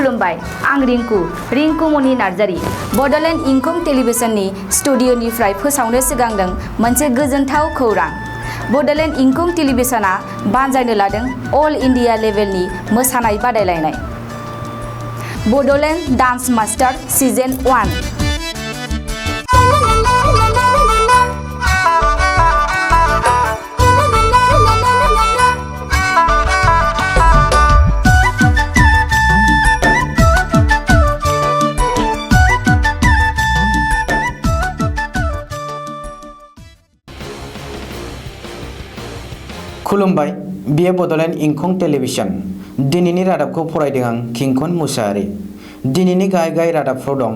खुलुमबाय आं रिंकु मनि नार्जारी बडलेण्ड इंखं टेलिभिजननि स्टुडिअनिफ्राय फोसावनो सिगांदों मोनसे गोजोनथाव खौरां। बडलेण्ड इंखं टेलिभिजना बानजायनो लादों अल इंडिया लेभेलनि मोसानाय बादायलायनाय बडलेण्ड डान्स मास्टार सीजन 1। खुलुमबाय बियो बडलेण्ड इंखं टेलिभिजन। दिनैनि रादाबखौ फरायदों आं किंखन मुसाहारि। दिनैनि गाहाय रादाबफ्राव दं।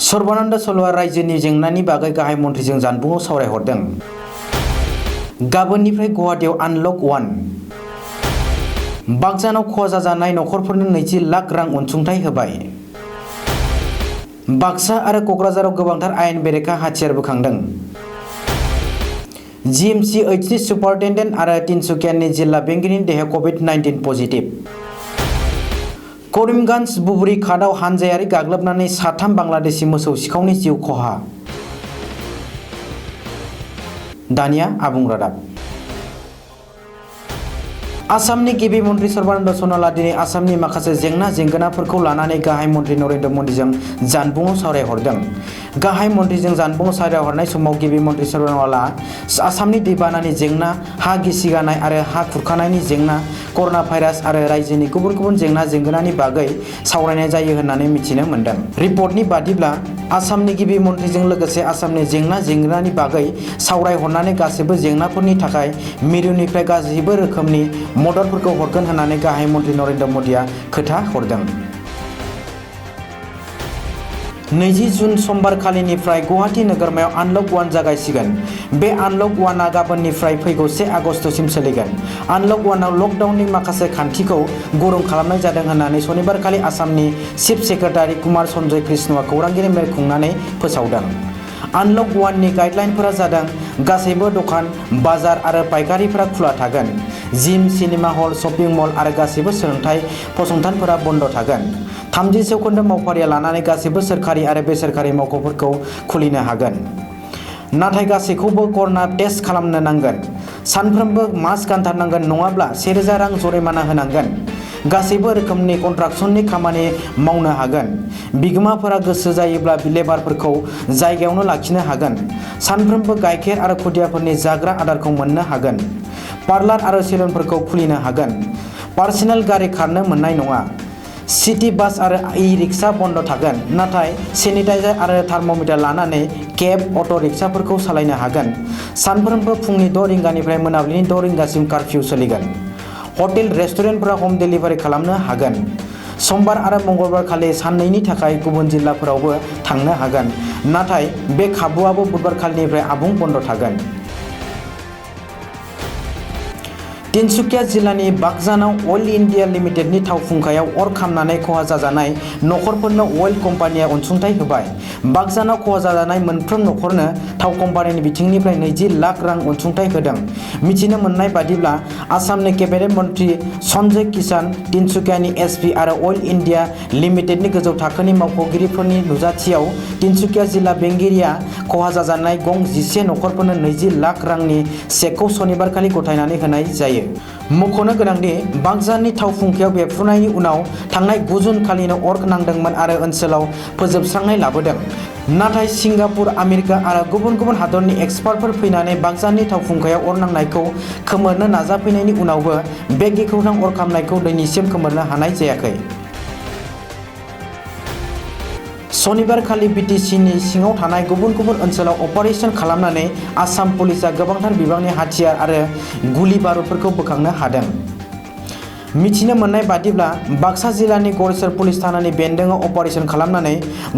सर्बानन्द सल'आ रायजोनि जेंनानि बागै गाहाय मन्थ्रिजों जानबुङाव सावरायहरदों। गाबोननिफ्राय गुवाहाटीआव आनलक 1। बाक्सानाव खहा जाजानाय नखरफोरनो 20 लाख रां अनसुंथाइ होबाय। बाक्सा आरो क'क्राझाराव गोबांथार आयेन बेरेखा हाथियार बोखांदों। GMCHनि सुपारिनटेन्डेन्ट आरो तिनसुकियानि जिल्ला बेंगिरिनि देहायाव COVID-19 पजिटिभ। करिमगन्ज बुबुरि घाटआव हानजायारि गाग्लोबनानै 3 बांलादेशी मोसौ सिखावनि जिउ खहा। दानिया आबुं रादाब। आसामनि गिबि मन्थ्रि सर्बानन्द सन'वालआ दिनै आसामनि माखासे जेंना जेंगोनाफोरखौ लानानै गाहाय मन्थ्रि नरेन्द्र मदिजों जानबुङाव सावरायहरदों। गाहाय मन्थ्रिजों जानबुङाव सावरायहरनाय समाव गिबि मन्थ्रि सन'वालआ आसामनि दैबानानि जेंना, हा गिसिगानाय आरो हा खुरखानायनि जेंना, कर'ना भाइरास आरो रायजोनि गुबुन गुबुन जेंना जेंगोनानि बागै सावरायनाय जायो होननानै मिथिनो मोन्दों। रिपर्टनि बादिब्ला आसामनि गिबि मन्थ्रिजों लोगोसे आसामनि जेंना जेंगोनानि बागै सावरायहरनानै गासैबो जेंनाफोरनि थाखाय मिरुनिफ्राय गासैबो रोखोमनि मददफोरखौ हरगोन होननानै गाहाय मन्थ्रि नरेन्द्र मदिया खोथा हरदों। 20 जुन समबारखालिनिफ्राय गुवाहाटी नोगोरमायाव आनलक 1 जागायसिगोन। बे आनलक 1आ गाबोननिफ्राय फैगौ 1 आगस्तसिम सोलिगोन। आनलक 1आव लकडाउननि माखासे खान्थिखौ गुरुं खालामनाय जादों होननानै सनिबारखालि आसामनि चिफ सेक्रेटारि कुमार सन्जय कृष्णआ खौरांगिरि मेल खुंनानै फोसावदों। आनलक 1नि गाइडलाइनफोरा जादों गासैबो दखान, बाजार आरो पाइकारिफोरा खुला थागोन। जिम, सिनेमा हल, शपिं मल आरो गासैबो सोलोंथाय फसंथानफोरा बन्द थागोन। 30% मावफारिया लानानै गासैबो सोरखारि आरो बेसरकारि मावख'फोरखौ खुलिनो हागोन। नाथाय गासैखौबो कर'ना टेस्ट खालामनो नांगोन। सानफ्रोमबो मास्क गानथारनांगोन नङाब्ला 1000 रां जरिमाना होनांगोन। गासैबो रोखोमनि कन्ट्राक्सननि खामानि मावनो हागोन। बिगोमाफोरा गोसो जायोब्ला लेबारफोरखौ जायगायावनो लाखिनो हागोन। सानफ्रोमबो गाइखेर आरो खुदियाफोरनि जाग्रा आदारखौ मोननो हागोन। पार्लार आरो सेलुनफोरखौ खुलिनो हागोन। पार्सनेल गारि खारनो मोननाय नङा। सिटी बास आरो ई-रिक्शा बन्द थागोन। नाथाय सेनिटाइजार आरो थार्मोमिटार लानानै केब, अट' रिक्शाफोरखौ सालायनो हागोन। सानफ्रोमबो फुंनि 6 रिंगानिफ्राय मोनाबिलिनि 6 रिंगासिम कारफिउ सोलिगोन। हटेल रेस्टुरेन्टफोरा हम डिलिभारि खालामनो हागोन। समबार आरो मंगलबार खालि साननैनि थाखाय गुबुन जिल्लाफोरावबो थांनो हागोन। नाथाय बे खाबुआबो बुधबारखालिनिफ्राय आबुं बन्द थागोन। तिनसुकिया जिल्लानि बाक्जानाव अइल इन्डिया लिमिटेडनि थाव फुंखायाव अर खामनानै खहा जाजानाय नखरफोरनो अइल कम्पानिया अनसुंथाइ होबाय। बाक्जानाव खहा जाजानाय मोनफ्रोम नखरनो थाव कम्पानिनि बिथिंनिफ्राय 20 लाख रां अनसुंथाइ होदों। मिथिनो मोननाय बादिब्ला आसामनि केबिनेट मन्थ्रि सन्जय किसान, तिनसुकियानि एसपि आरो अइल इन्डिया लिमिटेडनि गोजौ थाखोनि मावख'गिरिफोरनि नुजाथियाव तिनसुकिया जिल्ला बेंगिरिया खहा जाजानाय गं 11 नखरफोरनो 20 लाख रांनि चेकखौ सनिबारखालि गथायनानै होनाय जायो। मख'नो गोनांदि बाक्जानि थाव फुंखायाव बेफ्रुनायनि उनाव थांनाय 9 जुन खालिनो अर नांदोंमोन आरो ओनसोलाव फोजोबस्रांनाय लाबोदों। नाथाय सिंगापुर, आमेरिका आरो गुबुन गुबुन हादरनि एक्सपार्टफोर फैनानै बाक्जानि थाव फुंखायाव अर नांनायखौ खोमोरनो नाजाफैनायनि उनावबो बे गिख्रंथाव अर खामनायखौ दिनैसिम खोमोरनो हानाय जायाखै। सनिबारखालि बिटिसिनि सिङाव थानाय गुबुन गुबुन ओनसोलाव अपारेसन खालामनानै आसाम पुलिसआ गोबांथार बिबांनि हाथियार आरो गुलि बारुदफोरखौ बोखांनो हादों। मिथिनो मोननाय बादिब्ला बाक्सा जिल्लानि गरेस्वर पुलिस थानानि बेन्दोङाव अपारेसन खालामनानै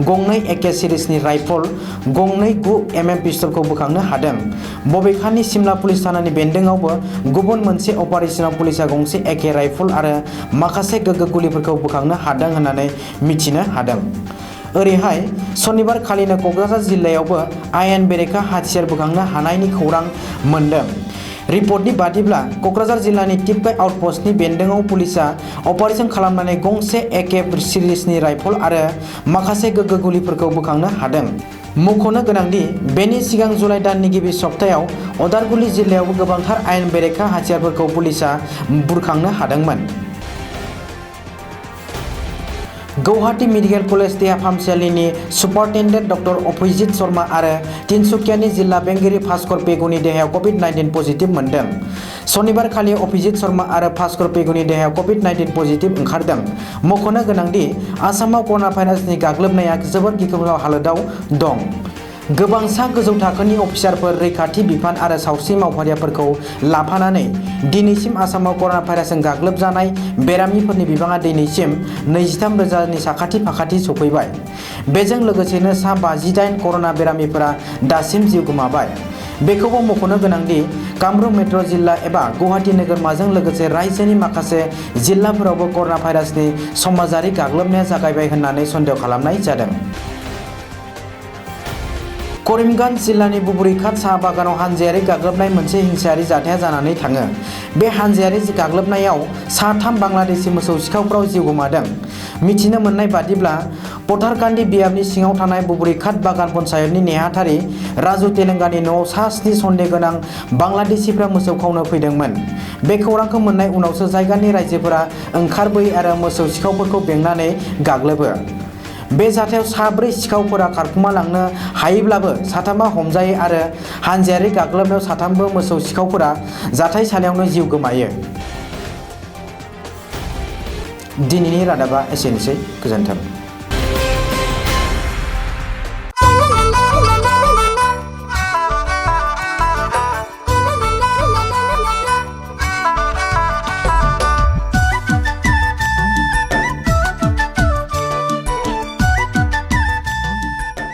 गंनै एके सिरिजनि राइफल, गंनै 9 mm पिस्तलखौ बोखांनो हादों। बबेखानि सिमला पुलिस थानानि बेन्दोङावबो गुबुन मोनसे अपारेसनाव पुलिसआ गंसे एके राइफल आरो माखासे गोगो गुलिफोरखौ बोखांनो हादों होननानै मिथिनो हादों। ओरैहाय सनिबार खालिनो क'क्राझार जिल्लायावबो आयेन बेरेखा हाथियार बोखांनो हानायनि खौरां मोन्दों। रिपर्टनि बादिब्ला क'क्राझार जिल्लानि टिपकाइ आउटपस्टनि बेन्दोङाव पुलिसा अपारेशन खालामनानै गंसे एके सिरिजनि राइफल आरो माखासे गोग्गो गुलिफोरखौ बोखांनो हादों। मख'नो गोनांदि बेनि सिगां जुलाइ दाननि गिबि सप्तायाव उदालगुरि जिल्लायावबो गोबांथार आयेन बेरेखा हाथियारफोरखौ पुलिसा बुरखांनो हादोंमोन। गौहाटी मेडिकेल कलेज देहा फाहामसालिनि सुपारिनटेन्डेन्ट डक्टर अभिजित शर्मा आरो तिनसुकियानि जिल्ला बेंगिरि भास्कर पेगुनि देहायाव कभिड-19 पजिटिभ मोनदों। सनिबार खालि अभिजित शर्मा आरो भास्कर पेगुनि देहायाव कभिड-19 पजिटिभ ओंखारदों। मख'नो गोनांदि आसामाव कर'ना भाइरासनि गाग्लोबनाया जोबोद गिख्रंथाव हालोदाव दं। गोबांसा गोजौ थाखोनि अफिसारफोर, रैखाथि बिफान आरो सावस्रि मावफारियाफोरखौ लाफानानै दिनैसिम आसामाव कर'ना भाइरासजों गाग्लोबजानाय बेरामिफोरनि बिबाङा दिनैसिम 23,000नि साखाथि फाखाथि सफैबाय। बेजों लोगोसेनो सा 58 कर'ना बेरामिफोरा दासिम जिउ गोमाबाय। बेखौबो मख'नो गोनांदि कामरुप मेट्र' जिल्ला एबा गुवाहाटी नोगोरमाजों लोगोसे रायजोनि माखासे जिल्लाफोरावबो कर'ना भाइरासनि समाजारि गाग्लोबनाया जागायबाय होननानै सन्देह खालामनाय जादों। करिमगन्ज जिल्लानि बुबुरिघाट साहा बागानाव हानजायारि गाग्लोबनाय मोनसे हिंसायारि जाथाया जानानै थाङो। बे हानजायारि गाग्लोबनायाव सा 3 बांलादेशी मोसौ सिखावफोरा जिउ गोमादों। मिथिनो मोननाय बादिब्ला पथारकान्दी बियाबनि सिङाव थानाय बुबुरिघाट बागान पन्चायतनि नेहाथारि राजु तेलेंगानि न'आव सा 7 सन्देह गोनां बांलादेशीफ्रा मोसौ खावनो फैदोंमोन। बे खौरांखौ मोननाय उनावसो जायगानि रायजोफोरा ओंखारबोयो आरो मोसौ सिखावफोरखौ बेंनानै गाग्लोबो। बे जाथायाव सा 4 सिखावफोरा खारखुमा लांनो हायोब्लाबो साथामा हमजायो आरो हानजायारि गाग्लोबनायाव साथामबो मोसौ सिखावफोरा जाथायसालियावनो जिउ गोमायो। दिनैनि रादाबा एसेनोसै। गोजोन्थों।